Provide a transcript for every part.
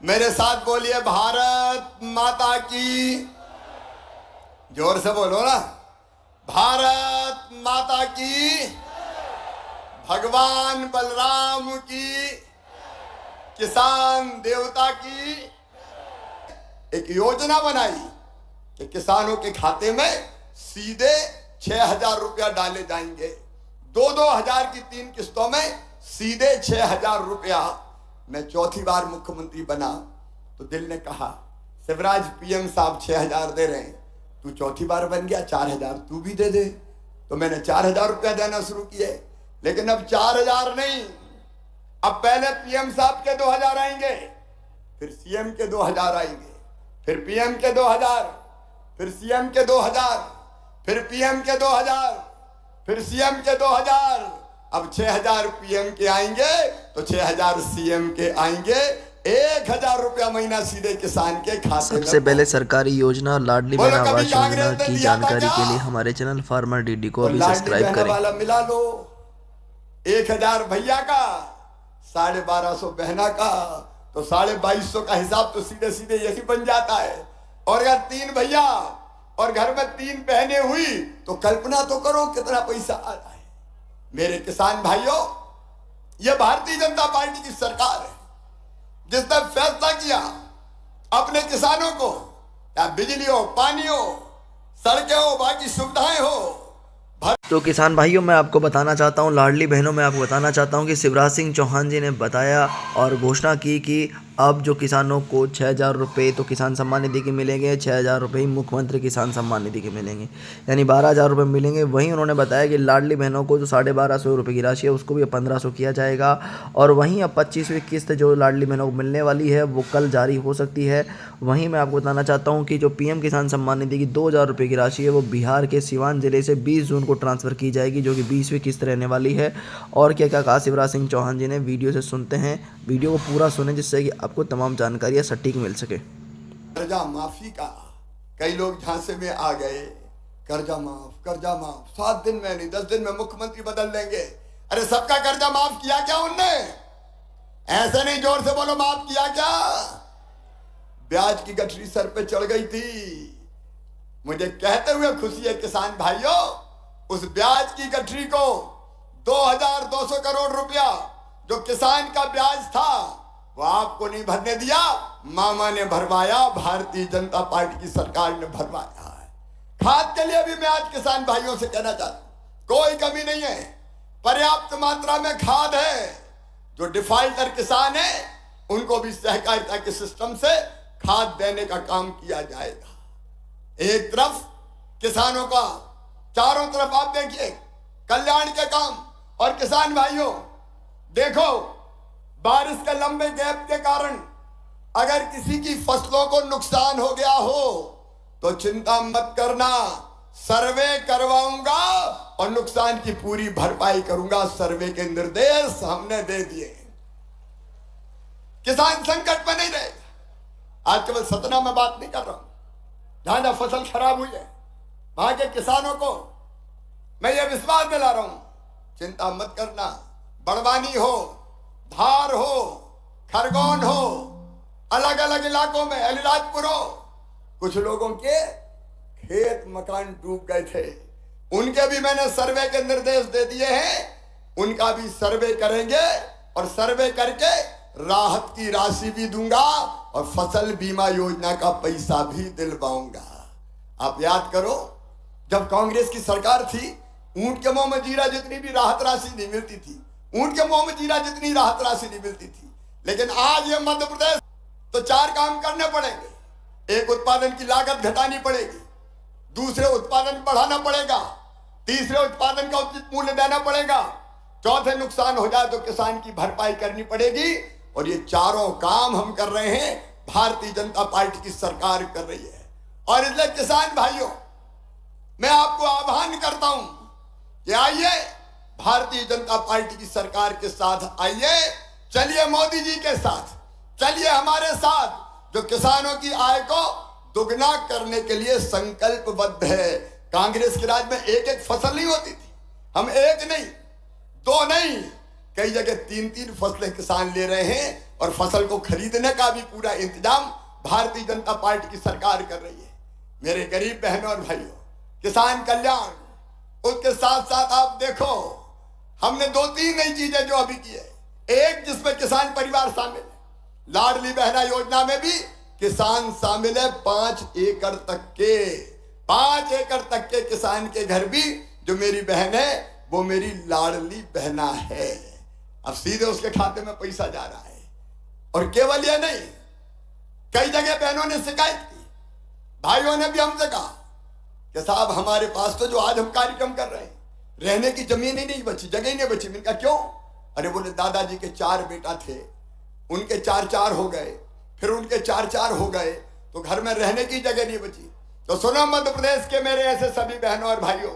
मेरे साथ बोलिए भारत माता की। जोर से बोलो ना, भारत माता की। भगवान बलराम की, किसान देवता की। एक योजना बनाई कि किसानों के खाते में सीधे 6,000 रुपया डाले जाएंगे। 2-2 हजार की 3 किस्तों में सीधे 6,000 रुपया। मैं चौथी बार मुख्यमंत्री बना तो दिल ने कहा, शिवराज पीएम साहब 6,000 दे रहे हैं, तू चौथी बार बन गया, 4,000 तू भी दे दे। तो मैंने 4,000 रुपया देना शुरू किए। लेकिन अब 4,000 नहीं, अब पहले पीएम साहब के 2,000 आएंगे, फिर सीएम के 2,000 आएंगे, फिर पीएम के 2,000, फिर सीएम के 2,000, फिर पीएम के 2,000, फिर सीएम के 2,000। अब 6,000 पीएम के आएंगे तो 6,000 सीएम के आएंगे। 1,000 रुपया महीना सीधे किसान के खाते में। सबसे पहले सरकारी योजना लाडली बहन आवास योजना की जानकारी के लिए हमारे चैनल फार्मर डीडी को अभी सब्सक्राइब करें। वाला मिला लो, 1,000 भैया का, 1,250 बहना का, तो 2,250 का हिसाब तो सीधे सीधे यही बन जाता है। और अगर 3 भैया और घर में 3 बहनें हुई तो कल्पना तो करो कितना पैसा आ रहा है। मेरे किसान भाइयों, यह भारतीय जनता पार्टी की सरकार है जिसने फैसला किया अपने किसानों को, या बिजली हो, पानी हो, सड़कें हो, बाकी सुविधाएं हो। तो किसान भाइयों, मैं आपको बताना चाहता हूं, लाडली बहनों मैं आपको बताना चाहता हूं कि शिवराज सिंह चौहान जी ने बताया और घोषणा की कि अब जो किसानों को 6,000 रुपये तो किसान सम्मान निधि के मिलेंगे, 6,000 रुपये ही मुख्यमंत्री किसान सम्मान निधि के मिलेंगे, यानी 12,000 रुपये मिलेंगे। वहीं उन्होंने बताया कि लाडली बहनों को जो 1,250 रुपये की राशि है उसको भी 1,500 किया जाएगा। और वहीं अब 25वीं किस्त जो लाडली बहनों को मिलने वाली है वो कल जारी हो सकती है। वहीं मैं आपको बताना चाहता हूँ कि जो पीएम किसान सम्मान निधि की 2,000 रुपये की राशि है वो बिहार के सिवान जिले से 20 जून को ट्रांसफ़र की जाएगी, जो कि 20वीं किस्त रहने वाली है। और क्या क्या कहा शिवराज सिंह चौहान जी ने, वीडियो से सुनते हैं। वीडियो को पूरा सुने जिससे कि आपको तमाम जानकारियाँ सटीक मिल सके। कर्जा माफी का कई लोग झांसे में आ गए, कर्जा माफ 7 दिन में नहीं 10 दिन में मुख्यमंत्री बदल देंगे। अरे सबका कर्जा माफ किया क्या उनने? ऐसे नहीं, जोर से बोलो, माफ किया क्या? ब्याज की गठरी सर पे चढ़ गई थी। मुझे कहते हुए खुशी है किसान भाइयों, उस ब्याज की गठरी को 2,200 करोड़ रुपया जो किसान का ब्याज था वो आपको नहीं भरने दिया, मामा ने भरवाया, भारतीय जनता पार्टी की सरकार ने भरवाया है। खाद के लिए भी मैं आज किसान भाइयों से कहना चाहता हूं, कोई कमी नहीं है, पर्याप्त मात्रा में खाद है। जो डिफाल्टर किसान है उनको भी सहकारिता के सिस्टम से खाद देने का काम किया जाएगा। एक तरफ किसानों का, चारों तरफ आप देखिए कल्याण के काम। और किसान भाइयों देखो, बारिश के लंबे गैप के कारण अगर किसी की फसलों को नुकसान हो गया हो तो चिंता मत करना, सर्वे करवाऊंगा और नुकसान की पूरी भरपाई करूंगा। सर्वे के निर्देश हमने दे दिए। किसान संकट में नहीं रहेगा। आज केवल सतना में बात नहीं कर रहा हूं, जहां जहां फसल खराब हुई है वहां के किसानों को मैं ये विश्वास दिला रहा हूं, चिंता मत करना। बड़वानी हो, धार हो, खरगोन हो, अलग अलग इलाकों में अलीराजपुर हो, कुछ लोगों के खेत मकान डूब गए थे, उनके भी मैंने सर्वे के निर्देश दे दिए हैं। उनका भी सर्वे करेंगे और सर्वे करके राहत की राशि भी दूंगा और फसल बीमा योजना का पैसा भी दिलवाऊंगा। आप याद करो, जब कांग्रेस की सरकार थी, ऊंट के मुंह में जीरा जितनी भी राहत राशि नहीं मिलती थी, ऊंट के मुंह में जीरा जितनी राहत राशि नहीं मिलती थी। लेकिन आज ये मध्य प्रदेश तो 4 काम करने पड़ेंगे। एक, उत्पादन की लागत घटानी पड़ेगी, दूसरे उत्पादन बढ़ाना पड़ेगा, तीसरे उत्पादन का उचित मूल्य देना पड़ेगा, चौथे नुकसान हो जाए तो किसान की भरपाई करनी पड़ेगी। और ये चारों काम हम कर रहे हैं, भारतीय जनता पार्टी की सरकार कर रही है। और इसलिए किसान भाइयों, मैं आपको आह्वान करता हूं कि आइए भारतीय जनता पार्टी की सरकार के साथ आइए, चलिए मोदी जी के साथ, चलिए हमारे साथ, जो किसानों की आय को दुगना करने के लिए संकल्पबद्ध है। कांग्रेस के राज में एक एक फसल नहीं होती थी, हम एक नहीं, दो नहीं, कई जगह 3-3 फसलें किसान ले रहे हैं। और फसल को खरीदने का भी पूरा इंतजाम भारतीय जनता पार्टी की सरकार कर रही है। मेरे गरीब बहनों और भाइयों, किसान कल्याण, उसके साथ साथ आप देखो हमने 2-3 नई चीजें जो अभी की है। एक, जिसमें किसान परिवार शामिल है, लाडली बहना योजना में भी किसान शामिल है। 5 एकड़ तक के किसान के घर भी जो मेरी बहन है वो मेरी लाडली बहना है। अब सीधे उसके खाते में पैसा जा रहा है। और केवल यह नहीं, कई जगह बहनों ने शिकायत की, भाइयों ने भी हमसे कहा कि साहब हमारे पास तो जो आज हम कार्यक्रम कर रहे हैं, रहने की जमीन ही नहीं बची, जगह ही नहीं बची। मैंने कहा क्यों? अरे बोले दादाजी के 4 बेटा थे, उनके 4 हो गए, फिर उनके 4 हो गए, तो घर में रहने की जगह नहीं बची। तो सुनो मध्य प्रदेश के मेरे ऐसे सभी बहनों और भाइयों,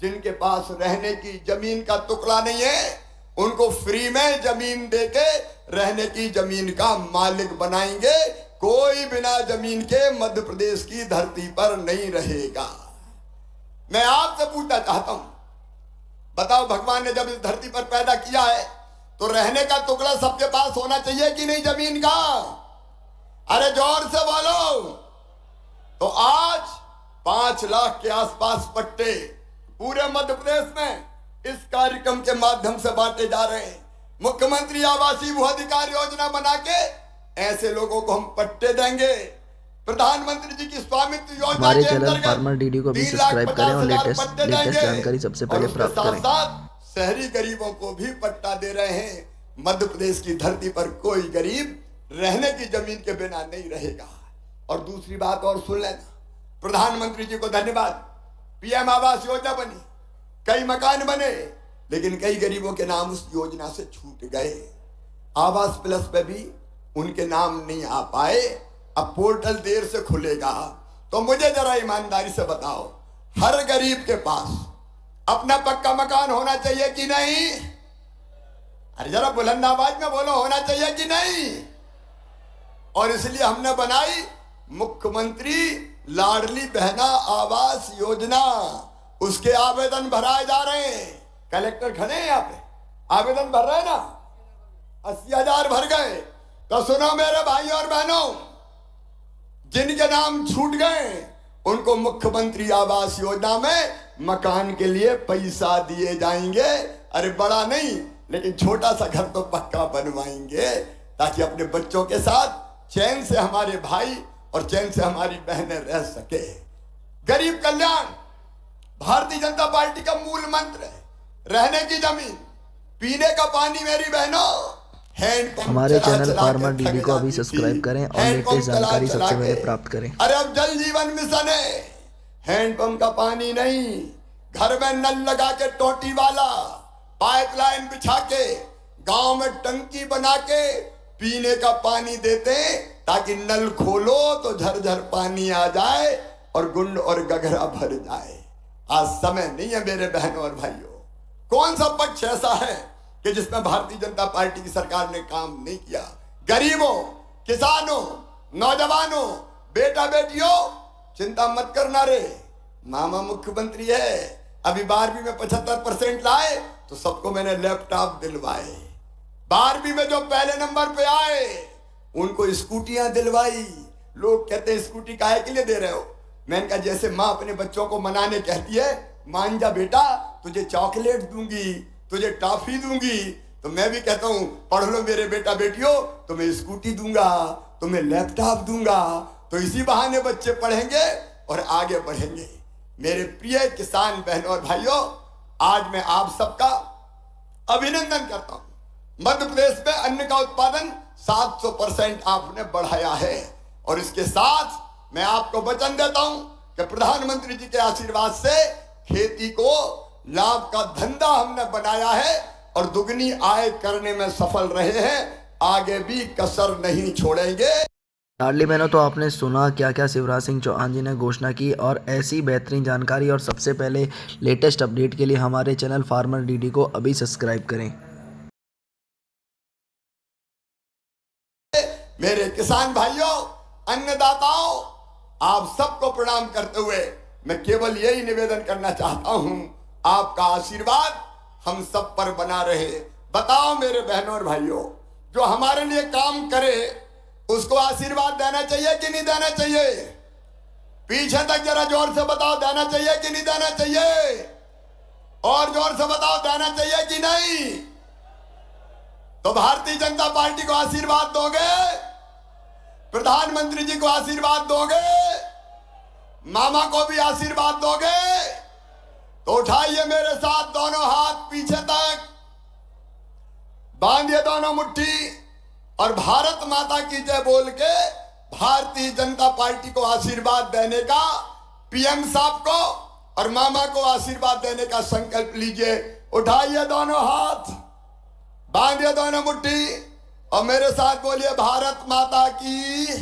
जिनके पास रहने की जमीन का टुकड़ा नहीं है, उनको फ्री में जमीन देके रहने की जमीन का मालिक बनाएंगे। कोई बिना जमीन के मध्य प्रदेश की धरती पर नहीं रहेगा। मैं आपसे पूछना चाहता हूं, बताओ भगवान ने जब इस धरती पर पैदा किया है तो रहने का टुकड़ा सबके पास होना चाहिए कि नहीं जमीन का? अरे जोर से बोलो। तो आज 5 लाख के आसपास पट्टे पूरे मध्य प्रदेश में इस कार्यक्रम के माध्यम से बांटे जा रहे हैं। मुख्यमंत्री आवासीय भू अधिकार योजना बना के ऐसे लोगों को हम पट्टे देंगे। प्रधानमंत्री जी की स्वामित्व योजना हमारे के चैनल अंतर्गत फार्मर डीडी को भी 3 लाख सब्सक्राइब करें और 50,000 लेटेस्ट पट्टे देंगे। जानकारी सबसे पहले और प्राप्त उसके करें। साथ शहरी गरीबों को भी पट्टा दे रहे हैं। मध्य प्रदेश की धरती पर कोई गरीब रहने की जमीन के बिना नहीं रहेगा। और दूसरी बात और सुन लेना, प्रधानमंत्री जी को धन्यवाद, पीएम आवास योजना बनी, कई मकान बने, लेकिन कई गरीबों के नाम उस योजना से छूट गए। आवास प्लस पे भी उनके नाम नहीं आ पाए। अब पोर्टल देर से खुलेगा, तो मुझे जरा ईमानदारी से बताओ, हर गरीब के पास अपना पक्का मकान होना चाहिए कि नहीं? अरे जरा बुलंद आवाज में बोलो, होना चाहिए कि नहीं? और इसलिए हमने बनाई मुख्यमंत्री लाडली बहना आवास योजना। उसके आवेदन भराए जा रहे हैं। कलेक्टर खड़े हैं यहाँ पे, आवेदन भर रहे हैं ना, 80,000 भर गए। तो सुनो मेरे भाई और बहनों, जिनके नाम छूट गए उनको मुख्यमंत्री आवास योजना में मकान के लिए पैसा दिए जाएंगे। अरे बड़ा नहीं, लेकिन छोटा सा घर तो पक्का बनवाएंगे, ताकि अपने बच्चों के साथ चैन से हमारे भाई और चैन से हमारी बहनें रह सके। गरीब कल्याण भारतीय जनता पार्टी का मूल मंत्र है। रहने की जमीन, पीने का पानी मेरी बहनों, हैंडपंप हमारे चला चैनल चला फार्मर के डीडी थक को अभी जाती सब्सक्राइब थी। करें और हैंडपंप लेटेस्ट जानकारी चला सबसे चला पहले के। प्राप्त करें। अरे अब जल जीवन मिशन है, हैंडपंप का पानी नहीं, घर में नल लगा के टोटी वाला पाइपलाइन बिछा के गांव में टंकी बना के पीने का पानी देते, ताकि नल खोलो तो झरझर पानी आ जाए और गुंड और गघरा भर जाए। आज समय नहीं है मेरे बहनों और भाइयों। कौन सा पक्ष ऐसा है कि जिसमें भारतीय जनता पार्टी की सरकार ने काम नहीं किया? गरीबों, किसानों, नौजवानों, बेटा बेटियों, चिंता मत करना रे, मामा मुख्यमंत्री है। अभी 12वीं में 75% लाए तो सबको मैंने लैपटॉप दिलवाए। 12वीं में जो पहले नंबर पे आए उनको स्कूटियां दिलवाई। लोग कहते हैं स्कूटी काहे के लिए दे रहे हो? मैंने कहा जैसे माँ अपने बच्चों को मनाने कहती है, मान जा बेटा, तुझे चॉकलेट दूंगी, तुझे टॉफी दूंगी, तो मैं भी कहता हूं पढ़ लो मेरे बेटा बेटियों, तुम्हें स्कूटी दूंगा, तुम्हें लैपटॉप दूंगा। तो इसी बहाने बच्चे पढ़ेंगे और आगे बढ़ेंगे। मेरे प्रिय किसान बहनों और भाइयों, आज मैं आप सबका अभिनंदन करता हूं। मध्य प्रदेश में अन्न का उत्पादन 700% आपने बढ़ाया है। और इसके साथ मैं आपको वचन देता हूं कि प्रधानमंत्री जी के आशीर्वाद से खेती को लाभ का धंधा हमने बनाया है और दुगनी आय करने में सफल रहे हैं। आगे भी कसर नहीं छोड़ेंगे। लाडली बहनों, तो आपने सुना क्या क्या शिवराज सिंह चौहान जी ने घोषणा की। और ऐसी बेहतरीन जानकारी और सबसे पहले लेटेस्ट अपडेट के लिए हमारे चैनल फार्मर डीडी को अभी सब्सक्राइब करें। मेरे किसान भाइयों, अन्नदाताओं, आप सबको प्रणाम करते हुए मैं केवल यही निवेदन करना चाहता हूं, आपका आशीर्वाद हम सब पर बना रहे। बताओ मेरे बहनों और भाइयों, जो हमारे लिए काम करे उसको आशीर्वाद देना चाहिए कि नहीं देना चाहिए? पीछे तक जरा जोर से बताओ, देना चाहिए कि नहीं देना चाहिए? और जोर से बताओ, देना चाहिए कि नहीं? तो भारतीय जनता पार्टी को आशीर्वाद दोगे? प्रधानमंत्री जी को आशीर्वाद दोगे? मामा को भी आशीर्वाद दोगे? तो उठाइए मेरे साथ दोनों हाथ पीछे तक, बांधिए दोनों मुट्ठी और भारत माता की जय बोल के भारतीय जनता पार्टी को आशीर्वाद देने का, पीएम साहब को और मामा को आशीर्वाद देने का संकल्प लीजिए। उठाइए दोनों हाथ, बांधिए दोनों मुट्ठी और मेरे साथ बोलिए, भारत माता की